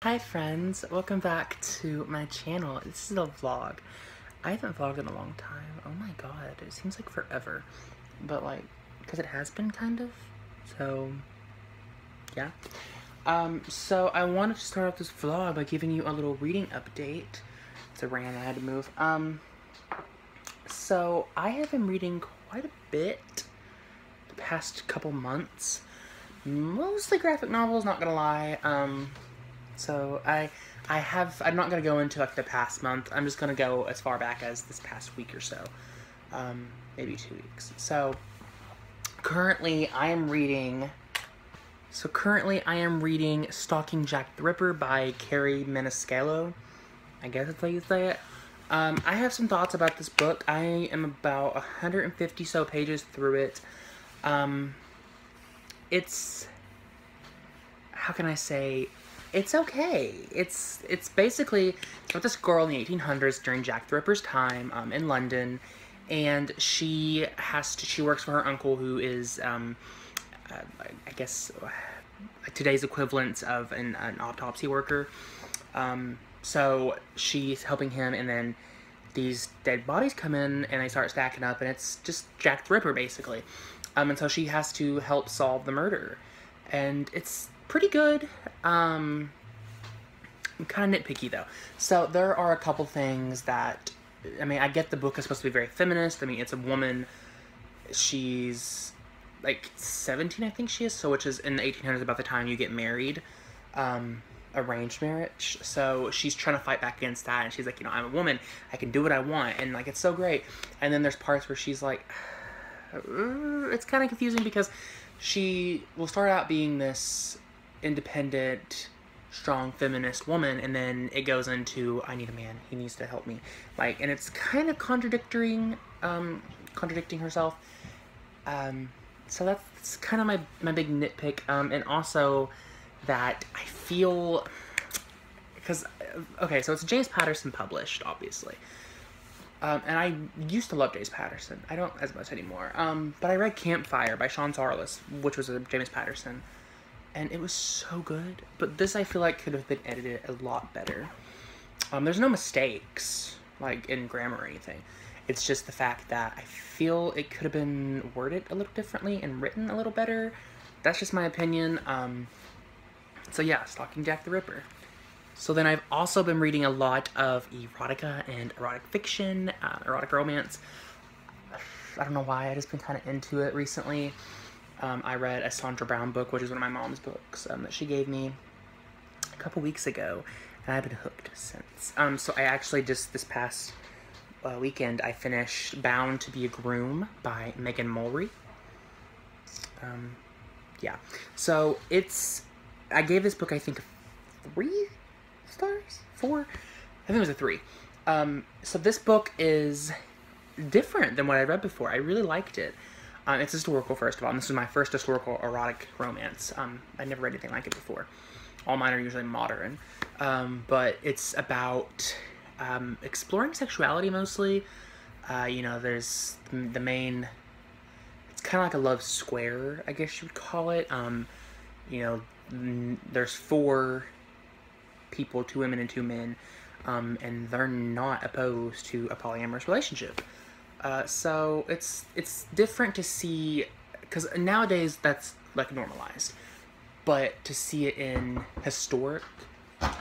Hi friends, welcome back to my channel. This is a vlog. I haven't vlogged in a long time. Oh my god, it seems like forever. But like, because it has been kind of. So, yeah. So I wanted to start off this vlog by giving you a little reading update. It's a rant I had to move. So I have been reading quite a bit the past couple months. Mostly graphic novels, not gonna lie. So I'm not gonna go into like the past month. I'm just gonna go as far back as this past week or so. Maybe 2 weeks. So currently I am reading Stalking Jack the Ripper by 𝐬𝐭𝐚𝐲. I guess that's how you say it. I have some thoughts about this book. I am about 150 so pages through it. It's, how can I say, it's okay. It's basically about this girl in the 1800s during Jack the Ripper's time in London, and she works for her uncle, who is I guess today's equivalent of an autopsy worker. So she's helping him, and then these dead bodies come in and they start stacking up, and it's just Jack the Ripper basically. And so she has to help solve the murder, and it's pretty good. I'm kind of nitpicky though. So there are a couple things that, I mean, I get the book is supposed to be very feminist. I mean, it's a woman. She's like 17, I think she is. So, which is in the 1800s, about the time you get married, arranged marriage. So she's trying to fight back against that, and she's like, you know, I'm a woman. I can do what I want, and like it's so great. And then there's parts where she's like, it's kind of confusing because she will start out being this independent, strong feminist woman, and then it goes into, I need a man, he needs to help me, like, and it's kind of contradicting herself. So that's kind of my big nitpick, and also that I feel, because, okay, so it's James Patterson published, obviously. And I used to love James Patterson. I don't as much anymore. But I read Campfire by Sean Sarlis, which was a James Patterson, and it was so good. But this, I feel like, could have been edited a lot better. There's no mistakes, like, in grammar or anything. It's just the fact that I feel it could have been worded a little differently and written a little better. That's just my opinion. So yeah, Stalking Jack the Ripper. So then I've also been reading a lot of erotica and erotic fiction, erotic romance. I don't know why, I just been kind of into it recently. I read a Sandra Brown book, which is one of my mom's books, that she gave me a couple weeks ago, and I've been hooked since. So I actually just, this past weekend, I finished Bound to be a Groom by Megan Mulry. Yeah, so I gave this book, I think, 3 stars? 4? I think it was a 3. So this book is different than what I read before. I really liked it. It's historical, first of all, and this was my first historical erotic romance. I never read anything like it before. All mine are usually modern. But it's about exploring sexuality mostly. You know, there's the main, it's kind of like a love square, I guess you would call it. You know, there's 4 people, 2 women and 2 men, and they're not opposed to a polyamorous relationship. So it's different to see, because nowadays that's like normalized, but to see it in historic. Get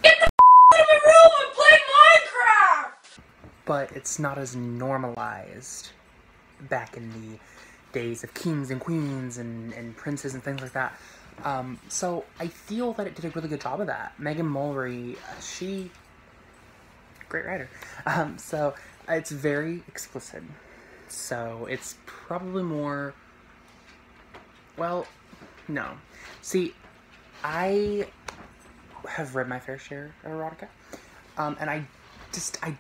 the out of my room! I'm playing Minecraft! But it's not as normalized back in the days of kings and queens and princes and things like that. So I feel that it did a really good job of that. Megan Mulry, great writer. So it's very explicit. So it's probably more, well, no. See, I have read my fair share of erotica, and I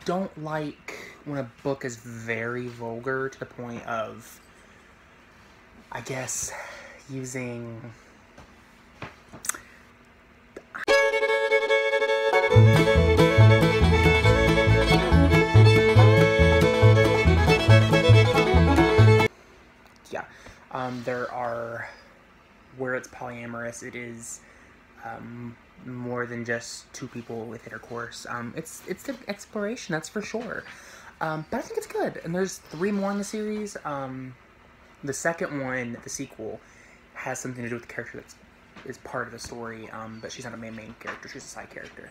don't like when a book is very vulgar to the point of, I guess, using there are, where it's polyamorous, it is more than just two people with intercourse. It's the exploration, that's for sure. But I think it's good, and there's 3 more in the series. The second one, the sequel, has something to do with the character that is part of the story, but she's not a main character, she's a side character.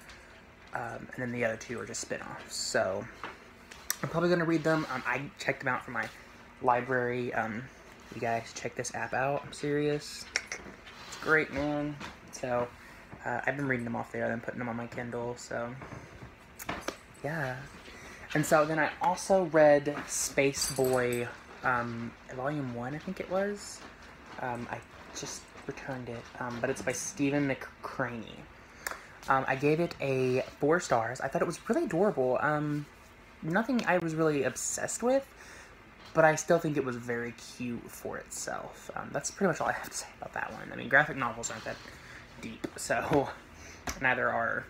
And then the other 2 are just spin-offs, so I'm probably going to read them. I checked them out from my library. You guys check this app out, I'm serious. It's great, man. So, I've been reading them off there, then putting them on my Kindle, so, yeah. And so then I also read Space Boy, Volume 1, I think it was. I just returned it, but it's by Stephen McCraney. I gave it a 4 stars. I thought it was really adorable. Nothing I was really obsessed with, but I still think it was very cute for itself. That's pretty much all I have to say about that one. I mean, graphic novels aren't that deep, so neither are,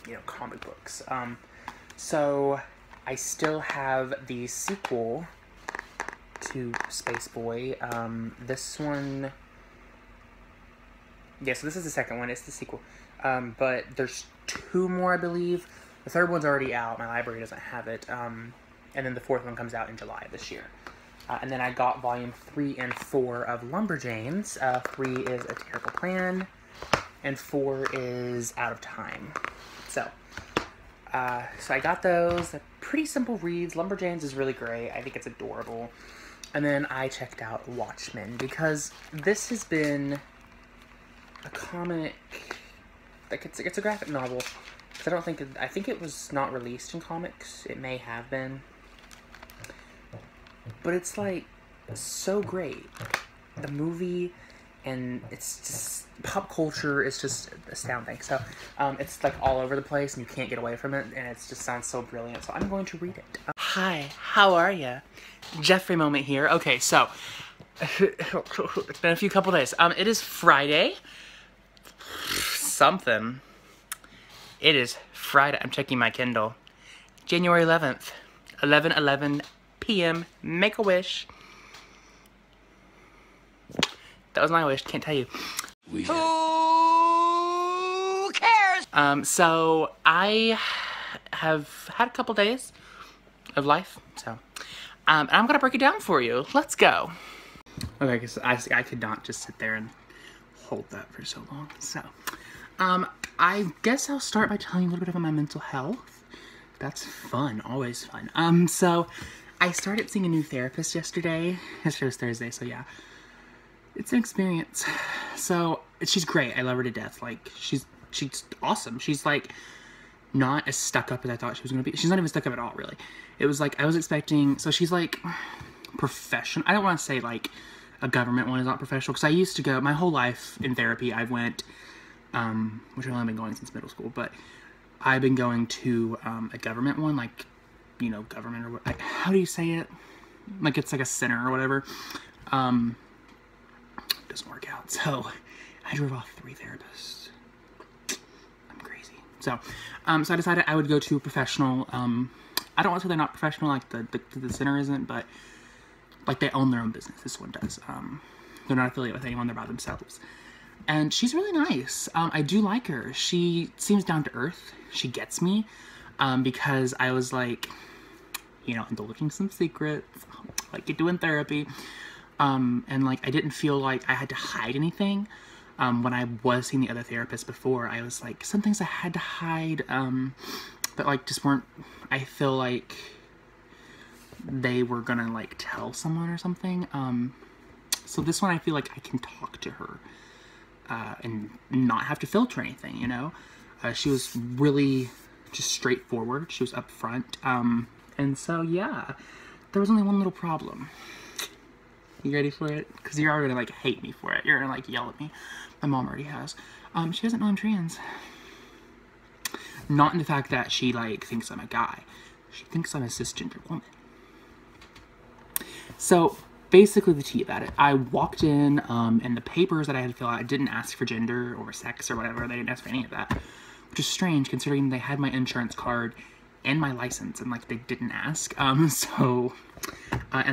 you know, comic books. So I still have the sequel to Space Boy. This one, yeah, so this is the second one, it's the sequel. But there's 2 more, I believe. The 3rd one's already out, my library doesn't have it. And then the 4th one comes out in July of this year. And then I got volume 3 and 4 of Lumberjanes. 3 is A Terrible Plan, and 4 is Out of Time. So I got those. They're pretty simple reads. Lumberjanes is really great. I think it's adorable. And then I checked out Watchmen, because this has been a comic, like it's a graphic novel. I think it was not released in comics. It may have been. But it's like so great. The movie, and it's just, pop culture is just astounding. So it's like all over the place and you can't get away from it, and it just sounds so brilliant. So I'm going to read it. Hi, how are ya? Jeffrey moment here. Okay, so it's been a couple days. It is Friday. Something. It is Friday. I'm checking my Kindle. January 11th, 11:11 p.m. Make a wish. That was my wish. Can't tell you. Who cares? So I have had a couple days of life. So, and I'm gonna break it down for you. Let's go. Okay, because I could not just sit there and hold that for so long. So, I guess I'll start by telling you a little bit about my mental health. That's fun, always fun. So I started seeing a new therapist yesterday. Yesterday was Thursday, so yeah. It's an experience. So, she's great. I love her to death. Like, she's awesome. She's, like, not as stuck up as I thought she was going to be. She's not even stuck up at all, really. It was, like, I was expecting... So, she's, like, professional. I don't want to say, like, a government one is not professional, because I used to go... My whole life in therapy, I went... which I've only been going since middle school, but I've been going to a government one, like, you know, government or what... How do you say it? Like, it's like a center or whatever. Doesn't work out. So I drove off 3 therapists. I'm crazy. So so I decided I would go to a professional. I don't want to say they're not professional, like the center isn't, but like they own their own business. This one does. They're not affiliated with anyone. They're by themselves. And she's really nice. I do like her. She seems down to earth. She gets me, because I was like, you know, indulging some secrets, like you do in therapy. And like, I didn't feel like I had to hide anything. When I was seeing the other therapist before, I was like, some things I had to hide, but like just weren't, I feel like they were gonna like tell someone or something. So this one I feel like I can talk to her, and not have to filter anything, you know? She was really just straightforward. She was upfront. And so yeah, there was only one little problem. You ready for it? Because you're already gonna like hate me for it. You're gonna like yell at me. My mom already has. She doesn't know I'm trans. Not in the fact that she like thinks I'm a guy. She thinks I'm a cisgender woman. So basically the tea about it. I walked in, and the papers that I had to fill out, I didn't ask for gender or sex or whatever. They didn't ask for any of that, which is strange considering they had my insurance card and my license, and like they didn't ask. And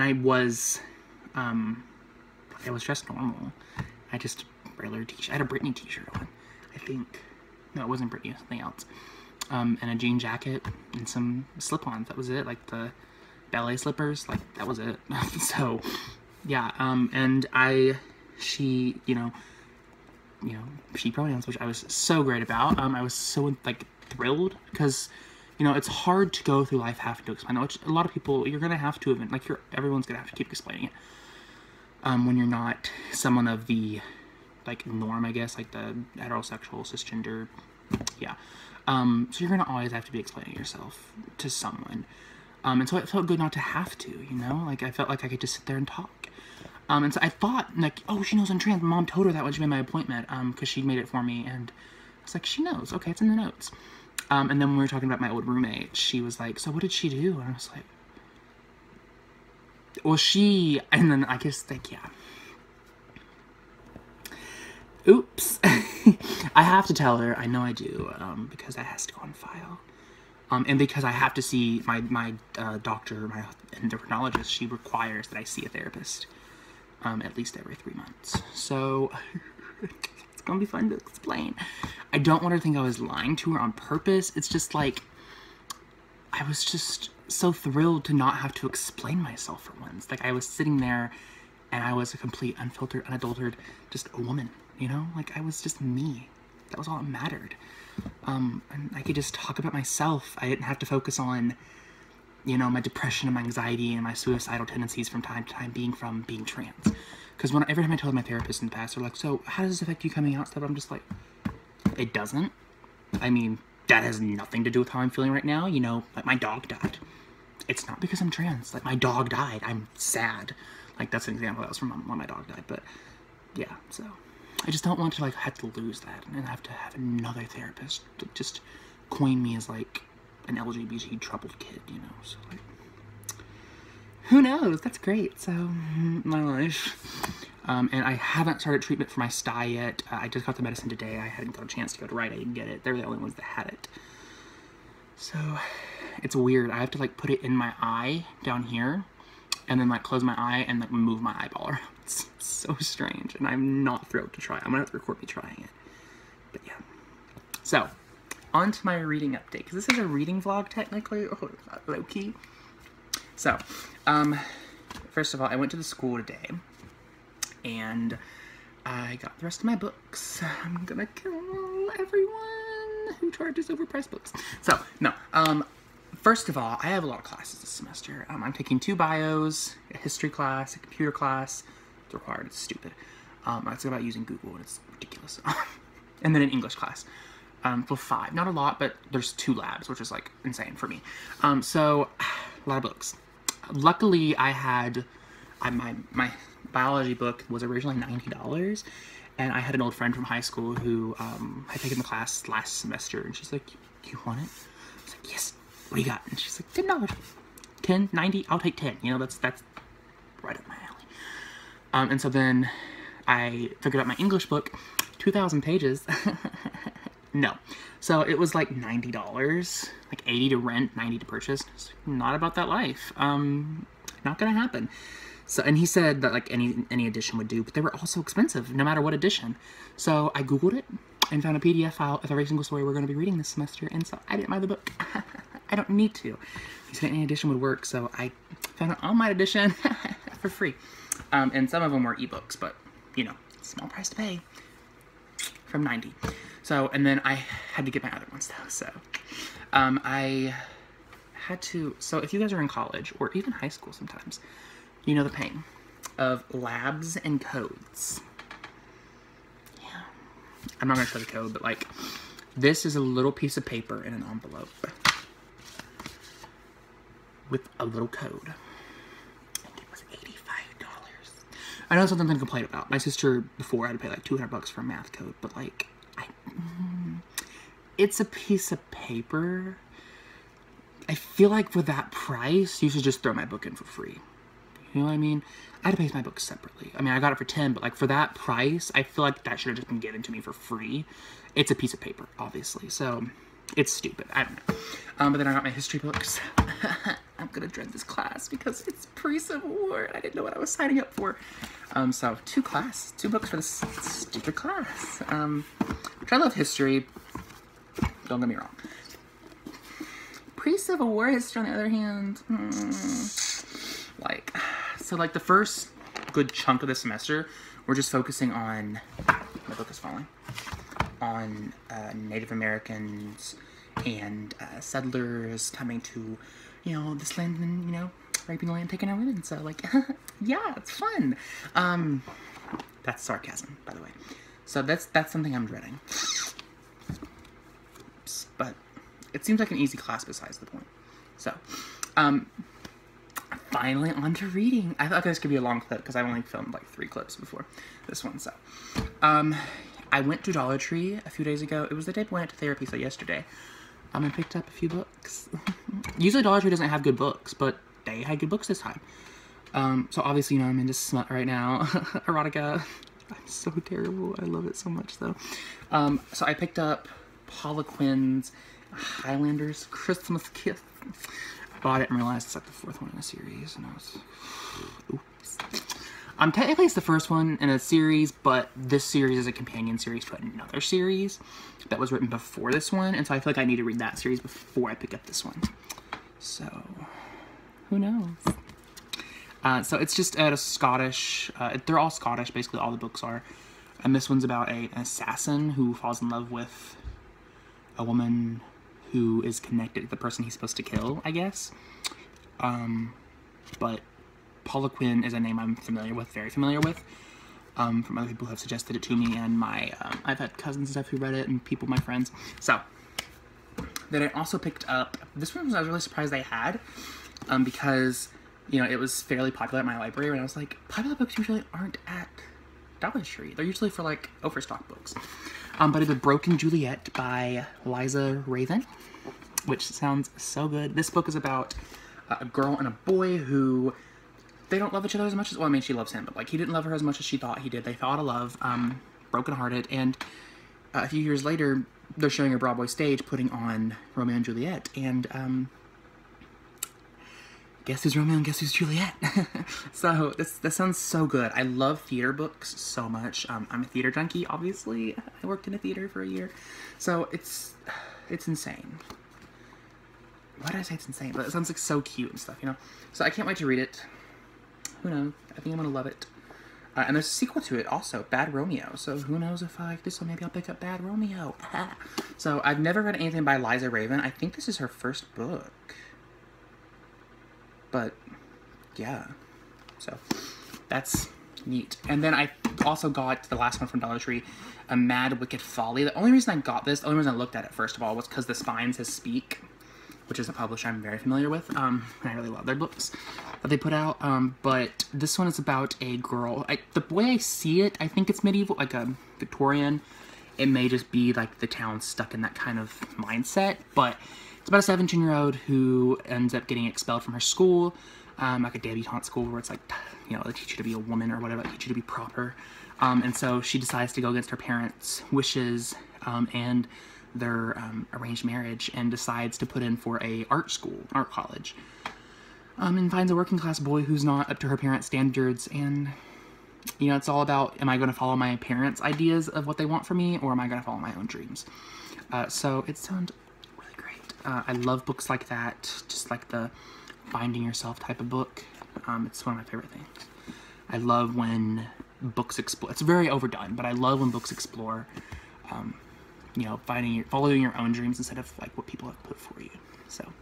I was dressed normal. I just regular t-shirt. I had a Britney t-shirt on. think. No, it wasn't Britney, it was something else. And a jean jacket and some slip-ons. That was it. Like the ballet slippers. Like, that was it. So, yeah. And she, she pronouns, which I was so great about. I was so, like, thrilled because, it's hard to go through life having to explain it, which a lot of people, you're going to have to, like, everyone's going to have to keep explaining it. When you're not someone of the, like, norm, I guess, like the heterosexual, cisgender, yeah. So you're going to always have to be explaining yourself to someone. And so it felt good not to have to, like, I felt like I could just sit there and talk. And so I thought, like, oh, she knows I'm trans. Mom told her that when she made my appointment, because she made it for me, and I was like, she knows. Okay, it's in the notes. And then when we were talking about my old roommate, she was like, so what did she do? And I was like, well, and then I guess, like, yeah. Oops. I have to tell her, I know I do, because that has to go on file. And because I have to see my doctor, my endocrinologist, she requires that I see a therapist, at least every 3 months. So, it's gonna be fun to explain. I don't want her to think I was lying to her on purpose. It's just like, I was just so thrilled to not have to explain myself for once. Like, I was sitting there, and I was a complete, unfiltered, unadulterated, just a woman, Like, I was just me. That was all that mattered. And I could just talk about myself. I didn't have to focus on, my depression and my anxiety and my suicidal tendencies from time to time from being trans. Because every time I told my therapist in the past, they're like, so how does this affect you coming out stuff? I'm just like, it doesn't. I mean, that has nothing to do with how I'm feeling right now. Like, my dog died. It's not because I'm trans. Like, my dog died. I'm sad. Like, that's an example. That was from when my dog died. But, yeah, so I just don't want to, like, have to lose that and have to have another therapist to just coin me as, like, an LGBT troubled kid, So, like, who knows? That's great. So, my life. And I haven't started treatment for my sty yet. I just got the medicine today. I hadn't got a chance to go to Rite Aid and get it. They're the only ones that had it. So, it's weird. I have to, like, put it in my eye down here, and then, like, close my eye and, like, move my eyeball around. It's so strange, and I'm not thrilled to try it. I'm gonna have to record me trying it. But, yeah. So, on to my reading update, because this is a reading vlog, technically. Oh, low-key. So, first of all, I went to the school today, and I got the rest of my books. I'm gonna kill everyone who charges overpriced books. So, no, first of all, I have a lot of classes this semester. I'm taking 2 bios, a history class, a computer class. It's required, it's stupid. It's about using Google, and it's ridiculous. And then an English class. For 5. Not a lot, but there's 2 labs, which is, like, insane for me. So, a lot of books. Luckily, I had, my biology book was originally $90, and I had an old friend from high school who, had taken the class last semester, and she's like, do you want it? I was like, yes, what do you got? And she's like, $10. 10, 90, I'll take 10, that's right up my alley. And so then, I figured out my English book, 2,000 pages. No. So it was like $90, like $80 to rent, $90 to purchase. It's not about that life. Not gonna happen. So, and he said that, like, any edition would do, but they were also expensive, no matter what edition. So I Googled it and found a PDF file of every single story we're going to be reading this semester, and so I didn't buy the book. I don't need to. He said any edition would work, so I found an online edition for free. And some of them were ebooks, but, small price to pay from $90. So, and then I had to get my other ones, though, so, I had to, so if you guys are in college, or even high school sometimes, you know the pain of labs and codes. Yeah. I'm not gonna show the code, but, like, this is a little piece of paper in an envelope with a little code. And it was $85. I know something I'm gonna complain about. My sister, before, had to pay, like, $200 for a math code, but, like, it's a piece of paper. I feel like for that price, you should just throw my book in for free. You know what I mean? I had to pay my books separately. I mean, I got it for 10, but, like, for that price, I feel like that should have just been given to me for free. It's a piece of paper, obviously, so it's stupid. I don't know. But then I got my history books. I'm gonna dread this class because it's pre-Civil War and I didn't know what I was signing up for. So two books for this stupid class. Which I love history, don't get me wrong. Pre-Civil War history, on the other hand, like, so like the first good chunk of the semester, we're just focusing on, my book is falling, on Native Americans and settlers coming to, you know, this land and, you know, raping the land, taking our women. So, like, yeah, it's fun. That's sarcasm, by the way. So that's something I'm dreading. But it seems like an easy class besides the point. So, finally on to reading. I thought this could be a long clip because I've only filmed like 3 clips before this one. So, I went to Dollar Tree a few days ago. It was the day I went to therapy, so yesterday. I picked up a few books. Usually Dollar Tree doesn't have good books, but they had good books this time. So obviously, you know, I'm into smut right now. Erotica. I'm so terrible. I love it so much, though. So I picked up Paula Quinn's Highlander's Christmas Kiss. Oh, I didn't realize it's like the 4th one in a series, and I was... Oops. Technically it's the first one in a series, but this series is a companion series to another series that was written before this one, and so I feel like I need to read that series before I pick up this one. So, who knows? So it's just at a Scottish, they're all Scottish, basically all the books are, and this one's about an assassin who falls in love with a woman who is connected to the person he's supposed to kill, I guess. But Paula Quinn is a name I'm familiar with, very familiar with, from other people who have suggested it to me, and my, I've had cousins and stuff who read it, and people, my friends. So, then I also picked up, this one I was really surprised I had, because, you know, it was fairly popular at my library, and I was like, popular books usually aren't at Dollar Tree. They're usually for, like, overstock books. But it's Broken Juliet by Liza Raven, which sounds so good. This book is about a girl and a boy who... they don't love each other as much as, well, I mean, she loves him, but, like, he didn't love her as much as she thought he did. They fell out of love, brokenhearted, and a few years later, they're showing a Broadway stage putting on Romeo and Juliet, and, guess who's Romeo and guess who's Juliet? So, this sounds so good. I love theater books so much. I'm a theater junkie, obviously. I worked in a theater for a year. So, it's insane. Why did I say it's insane? But it sounds like so cute and stuff, you know? So, I can't wait to read it. Who knows? I think I'm gonna love it. And there's a sequel to it also, Bad Romeo. So who knows if I like this one, maybe I'll pick up Bad Romeo. So I've never read anything by Liza Raven. I think this is her first book. But, yeah. So, that's neat. And then I also got the last one from Dollar Tree, A Mad Wicked Folly. The only reason I got this, the only reason I looked at it first of all, was because the spine says Speak, which is a publisher I'm very familiar with. And I really love their books that they put out. But this one is about a girl. The way I see it, I think it's medieval, like a Victorian. It may just be like the town stuck in that kind of mindset, but it's about a 17-year-old who ends up getting expelled from her school, like a debutante school where it's like, you know, they teach you to be a woman or whatever, they teach you to be proper. And so she decides to go against her parents' wishes and their arranged marriage, and decides to put in for a art college. And finds a working class boy who's not up to her parents' standards, and, you know, it's all about, am I going to follow my parents' ideas of what they want from me, or am I going to follow my own dreams? So it sounds really great. I love books like that, just like the finding yourself type of book. It's one of my favorite things. I love when books explore, it's very overdone, but I love when books explore, you know, following your own dreams instead of like what people have put for you. So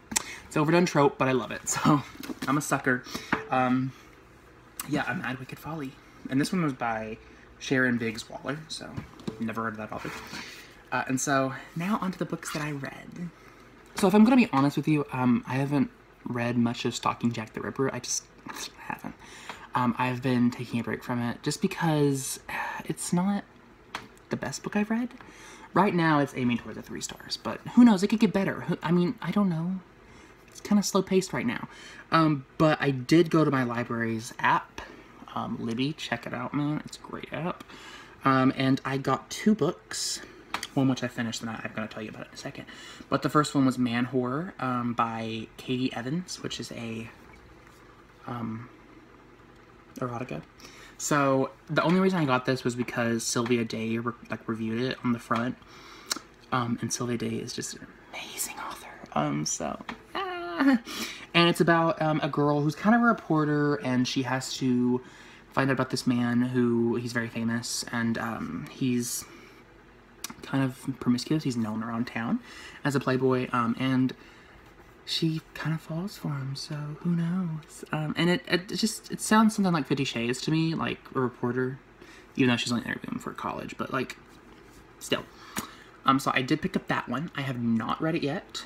it's an overdone trope, but I love it. So I'm a sucker. Yeah, A Mad Wicked Folly. And this one was by Sharon Biggs Waller, so never heard of that author. And so now onto the books that I read. So if I'm going to be honest with you, I haven't read much of Stalking Jack the Ripper. I just haven't. I've been taking a break from it just because it's not the best book I've read. Right now it's aiming towards a 3 stars, but who knows, it could get better. I mean, I don't know. It's kind of slow paced right now. But I did go to my library's app, Libby, check it out, man. It's a great app. And I got 2 books. one which I finished, and I'm going to tell you about it in a second. But the first one was Man Horror by Katie Evans, which is a erotica. So the only reason I got this was because Sylvia Day reviewed it on the front, and Sylvia Day is just an amazing author. And it's about a girl who's kind of a reporter, and she has to find out about this man he's very famous, and he's kind of promiscuous. He's known around town as a playboy, and she kind of falls for him, so who knows? And it sounds something like 50 Shades to me, like a reporter, even though she's only interviewing for college, but like, still. So I did pick up that one. I have not read it yet.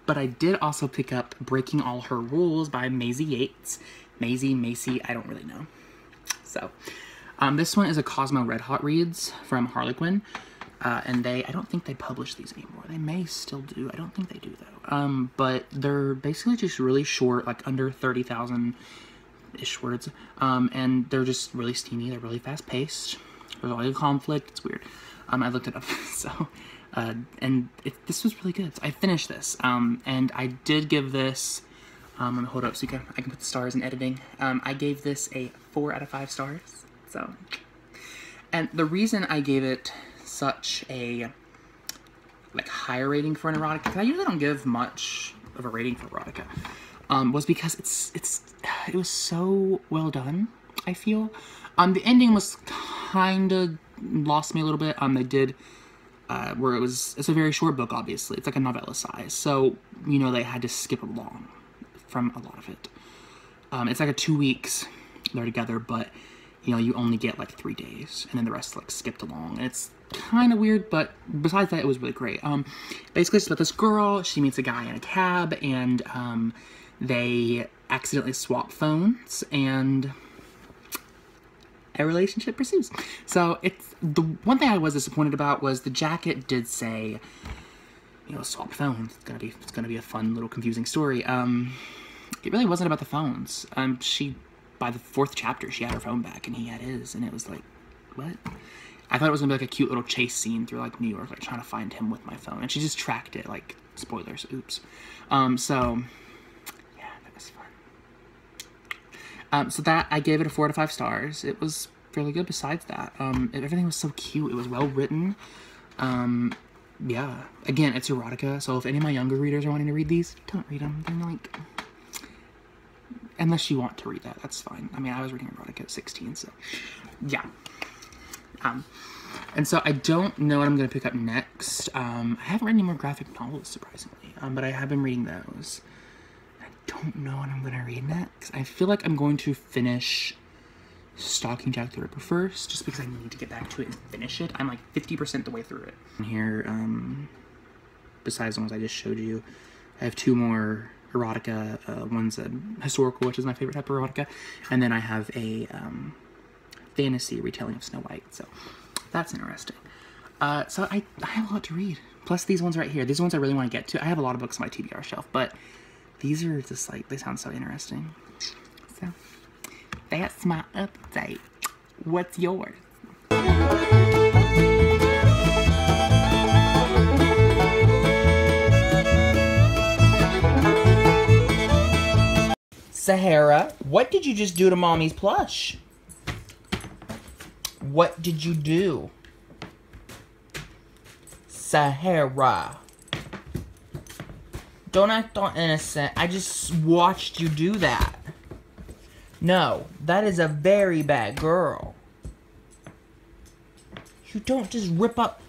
But I did also pick up Breaking All Her Rules by Maisie Yates. Macy, I don't really know. So, this one is a Cosmo Red Hot Reads from Harlequin. And I don't think they publish these anymore. They may still do. I don't think they do, though. But they're basically just really short, like under 30,000-ish words. And they're just really steamy. They're really fast-paced. There's always a conflict. It's weird. I looked it up, so... and this was really good. So I finished this, and I did give this, I'm gonna hold it up so I can put the stars in editing. I gave this a 4 out of 5 stars, so. And the reason I gave it such a, like, higher rating for an erotica, because I usually don't give much of a rating for erotica, was because it was so well done, I feel. The ending was kinda lost me a little bit. They did... where it's a very short book, obviously. It's like a novella size. So, you know, they had to skip along from a lot of it. It's like a 2 weeks they're together, but, you know, you only get like 3 days, and then the rest like skipped along. And it's kind of weird, but besides that, it was really great. Basically, it's about this girl. She meets a guy in a cab, and they accidentally swap phones, and a relationship pursues. So it's the one thing I was disappointed about was the jacket did say, you know, swap phones. It's gonna be a fun little confusing story. It really wasn't about the phones. By the 4th chapter she had her phone back and he had his, and it was like, what? I thought it was gonna be like a cute little chase scene through like New York, like trying to find him with my phone, and she just tracked it. Like, spoilers, oops. So yeah, that was fun. So that, I gave it a 4 out of 5 stars. It was fairly good besides that. Everything was so cute. It was well written. Yeah. Again, it's erotica, so if any of my younger readers are wanting to read these, don't read them. They're like... Unless you want to read that, that's fine. I mean, I was reading erotica at 16, so... Yeah. And so I don't know what I'm going to pick up next. I haven't read any more graphic novels, surprisingly. But I have been reading those. I don't know what I'm going to read next. I feel like I'm going to finish Stalking Jack the Ripper first, just because I need to get back to it and finish it. I'm like 50% the way through it. Here, besides the ones I just showed you, I have 2 more erotica. One's a historical, which is my favorite type of erotica, and then I have a fantasy retelling of Snow White, so that's interesting. So I have a lot to read. Plus these ones right here. These ones I really want to get to. I have a lot of books on my TBR shelf, but these are just like, they sound so interesting. So that's my update. What's yours? Sahara, what did you just do to Mommy's plush? What did you do? Sahara. Don't act all innocent. I just watched you do that. No, that is a very bad girl. You don't just rip up...